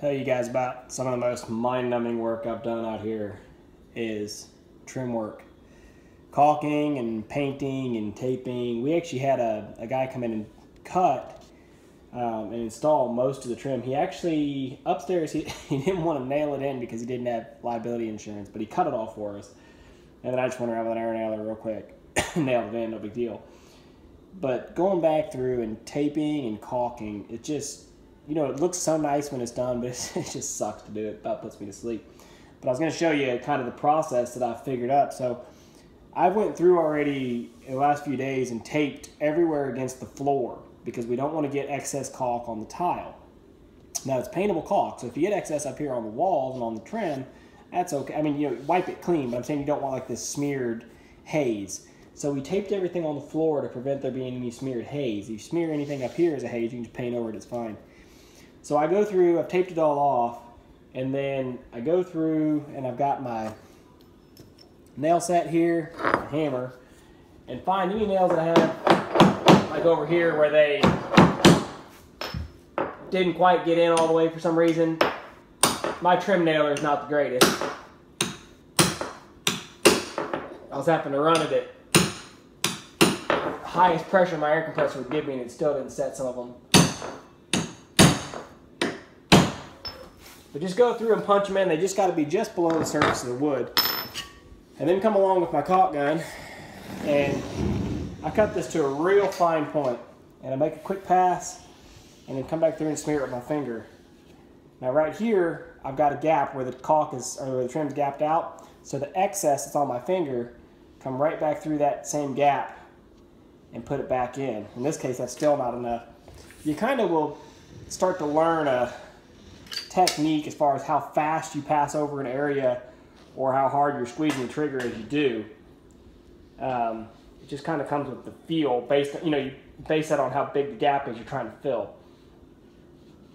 tell you guys about some of the most mind-numbing work I've done out here is trim work. Caulking and painting and taping. We actually had a guy come in and cut and install most of the trim. He actually, upstairs, he didn't want to nail it in because he didn't have liability insurance, but he cut it all for us. And then I just went around with an iron nailer real quick, nailed it in, no big deal. But going back through and taping and caulking, it just, you know, it looks so nice when it's done, but it just sucks to do it. About puts me to sleep. But I was going to show you kind of the process that I've figured up. So I went through already in the last few days and taped everywhere against the floor because we don't want to get excess caulk on the tile. Now it's paintable caulk, so if you get excess up here on the walls and on the trim, that's okay. I mean, you know, wipe it clean, but I'm saying you don't want like this smeared haze. So we taped everything on the floor to prevent there being any smeared haze. If you smear anything up here as a haze, you can just paint over it, it's fine. So I go through, I've taped it all off, and then I go through and I've got my nail set here, a hammer, and find any nails that I have, like over here where they didn't quite get in all the way for some reason. My trim nailer is not the greatest. I was having to run it at highest pressure my air compressor would give me, and it still didn't set some of them. But just go through and punch them in. They just got to be just below the surface of the wood. And then come along with my caulk gun, and I cut this to a real fine point, and I make a quick pass, and then come back through and smear it with my finger. Now right here, I've got a gap where the caulk is, or where the trim's gapped out, so the excess that's on my finger come right back through that same gap and put it back in. In this case, that's still not enough. You kind of will start to learn a technique as far as how fast you pass over an area or how hard you're squeezing the trigger as you do. It just kind of comes with the feel based on, you know, you base that on how big the gap is you're trying to fill.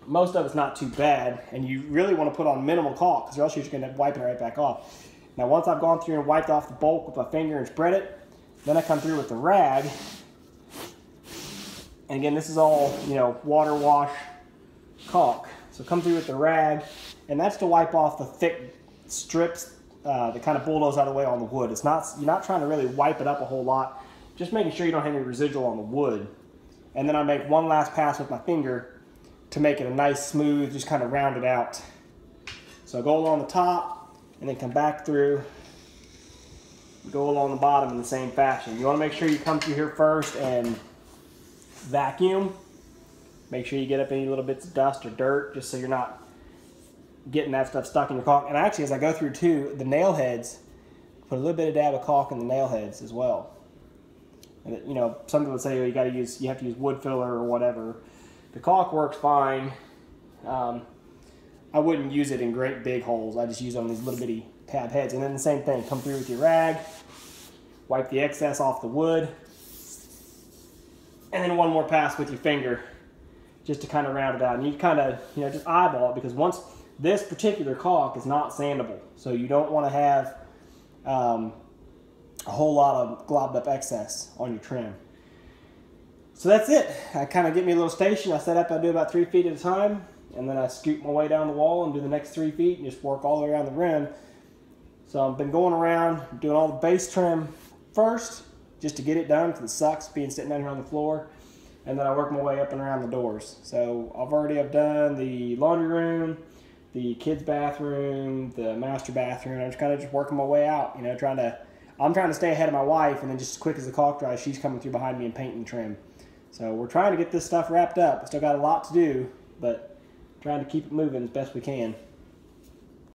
Most of it's not too bad, and you really want to put on minimal caulk because or else you're just going to end up wiping it right back off. Now once I've gone through and wiped off the bulk with my finger and spread it, then I come through with the rag. And again, this is all, you know, water wash caulk. So come through with the rag, and that's to wipe off the thick strips that kind of bulldoze out of the way on the wood. It's not, you're not trying to really wipe it up a whole lot, just making sure you don't have any residual on the wood. And then I make one last pass with my finger to make it a nice smooth, just kind of round it out. So I go along the top and then come back through, go along the bottom in the same fashion. You want to make sure you come through here first and vacuum. Make sure you get up any little bits of dust or dirt just so you're not getting that stuff stuck in your caulk. And actually, as I go through too, the nail heads, put a little bit of dab of caulk in the nail heads as well. And you know, some people would say, oh, you have to use wood filler or whatever. The caulk works fine. I wouldn't use it in great big holes. I just use it on these little bitty tab heads. And then the same thing, come through with your rag, wipe the excess off the wood, and then one more pass with your finger just to kind of round it out. And you kind of, you know, just eyeball it, because once this particular caulk is not sandable, so you don't want to have a whole lot of globbed up excess on your trim. So that's it. I kind of get me a little station. I set up, I do about 3 feet at a time, and then I scoot my way down the wall and do the next 3 feet and just work all the way around the rim. So I've been going around doing all the base trim first, just to get it done, because it sucks being sitting down here on the floor. And then I work my way up and around the doors. So I've done the laundry room, the kids' bathroom, the master bathroom. I'm just kind of just working my way out, you know, I'm trying to stay ahead of my wife, and then just as quick as the caulk dries, she's coming through behind me and painting trim. So we're trying to get this stuff wrapped up. We still got a lot to do, but trying to keep it moving as best we can.